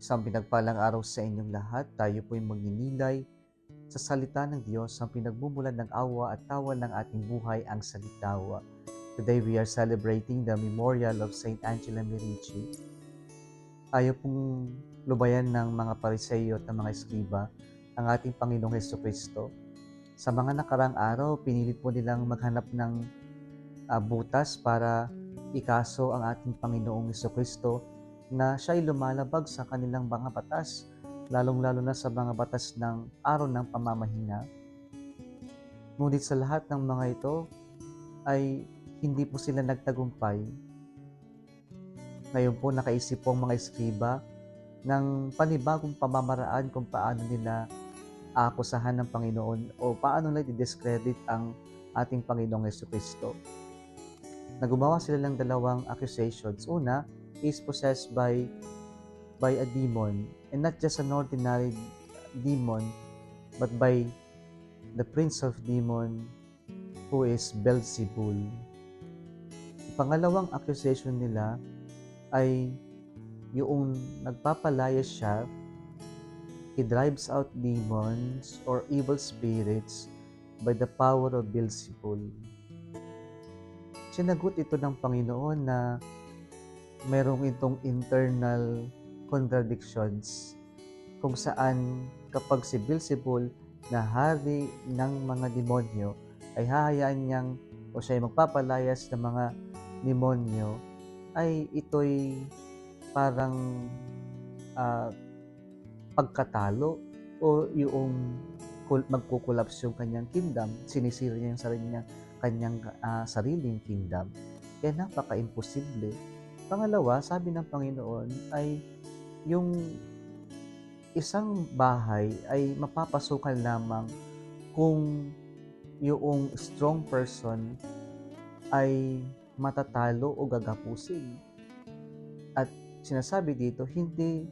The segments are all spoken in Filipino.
Isang pinagpalang araw sa inyong lahat. Tayo po'y magninilay sa salita ng Diyos, ang pinagmumulan ng awa at tawa ng ating buhay, ang salitawa. Today we are celebrating the memorial of Saint Angela Merici. Tayo pong lubayan ng mga Pariseyo at ng mga Eskriba ang ating Panginoong Hesukristo. Sa mga nakarang araw, pinilit po nilang maghanap ng butas para ikaso ang ating Panginoong Hesukristo na siya'y lumalabag sa kanilang mga batas, lalong-lalo na sa mga batas ng araw ng pamamahinga. Ngunit sa lahat ng mga ito ay hindi po sila nagtagumpay. Ngayon po nakaisip po ang mga eskriba ng panibagong pamamaraan kung paano nila aakusahan ng Panginoon o paano nila i-discredit ang ating Panginoong Hesukristo. Nagumawa sila ng dalawang accusations. Una is possessed by a demon, and not just an ordinary demon, but by the prince of demon, who is Beelzebul. Pangalawang accusation nila ay yung nagpapalayas siya, he drives out demons or evil spirits by the power of Beelzebul. Sinagot ito ng Panginoon na merong itong internal contradictions kung saan kapag si Beelzebul na hari ng mga demonyo ay hahayaan niyang o siya ay magpapalayas ng mga demonyo, ay ito'y parang pagkatalo o yung magkukulaps yung kanyang kingdom, sinisira niya yung kanyang sariling kingdom. Kaya napaka-imposible. Pangalawa, sabi ng Panginoon ay yung isang bahay ay mapapasukan lamang kung yung strong person ay matatalo o gagapusin. At sinasabi dito, hindi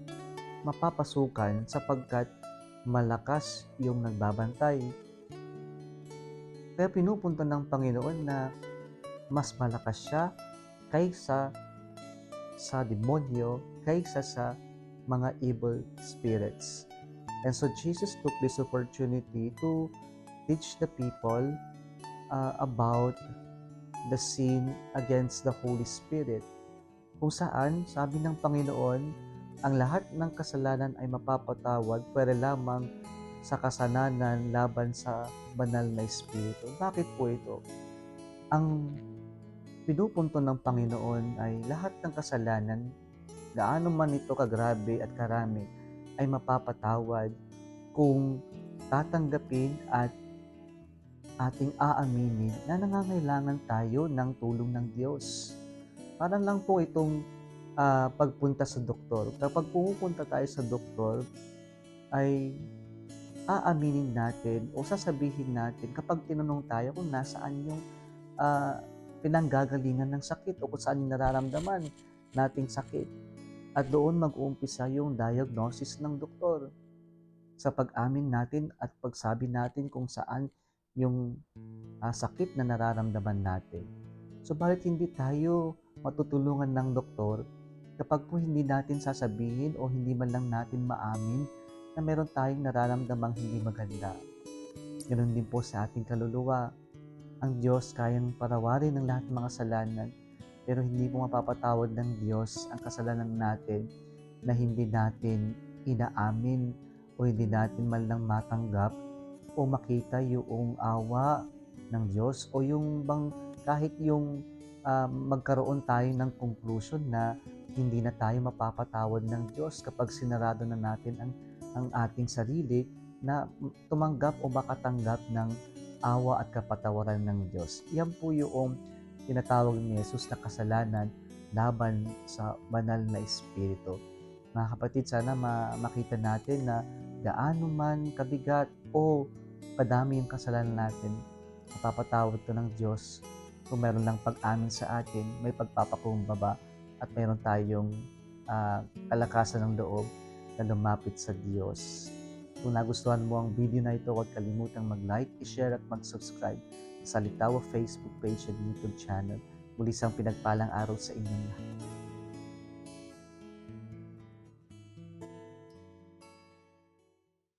mapapasukan sapagkat malakas yung nagbabantay. Kaya pinupunto ng Panginoon na mas malakas siya kaysa sa demonyo, kaysa sa mga evil spirits. And so Jesus took this opportunity to teach the people about the sin against the Holy Spirit, kung saan sabi ng Panginoon, ang lahat ng kasalanan ay mapapatawad pero lamang sa kasalanan laban sa banal na Espiritu. Bakit po ito? Ang pinupunto ng Panginoon ay lahat ng kasalanan, gaano man ito kagrabe at karami, ay mapapatawad kung tatanggapin at ating aaminin na nangangailangan tayo ng tulong ng Diyos. Parang lang po itong pagpunta sa doktor. Kapag pumupunta tayo sa doktor, ay aaminin natin o sasabihin natin kapag tinanong tayo kung nasaan yung pinanggagalingan ng sakit o kung saan yung nararamdaman nating sakit. At doon mag-uumpisa yung diagnosis ng doktor sa pag-amin natin at pagsabi natin kung saan yung sakit na nararamdaman natin. Subalit hindi tayo matutulungan ng doktor kapag po hindi natin sasabihin o hindi man lang natin maamin na meron tayong nararamdamang hindi maganda. Ganoon din po sa ating kaluluwa. Ang Diyos kayang parawarin ng lahat ng mga kasalanan, pero hindi po mapapatawad ng Diyos ang kasalanan natin na hindi natin inaamin o hindi natin man lang matanggap o makita yung awa ng Diyos o yung bang kahit yung magkaroon tayo ng conclusion na hindi na tayo mapapatawad ng Diyos kapag sinarado na natin ang ating sarili na tumanggap o makatanggap ng awa at kapatawaran ng Diyos. Yan po yung tinatawag ni Jesus na kasalanan laban sa banal na Espiritu. Mga kapatid, sana makita natin na gaano man kabigat o kadami yung kasalanan natin, mapapatawad to ng Diyos kung meron lang pag-amin sa atin, may pagpapakumbaba at meron tayong kalakasan ng loob na lumapit sa Diyos. Kung nagustuhan mo ang video na ito, huwag kalimutang mag-like, i-share at mag-subscribe sa Salitawa Facebook page at YouTube channel. Muli isang pinagpalang araw sa inyong lahat.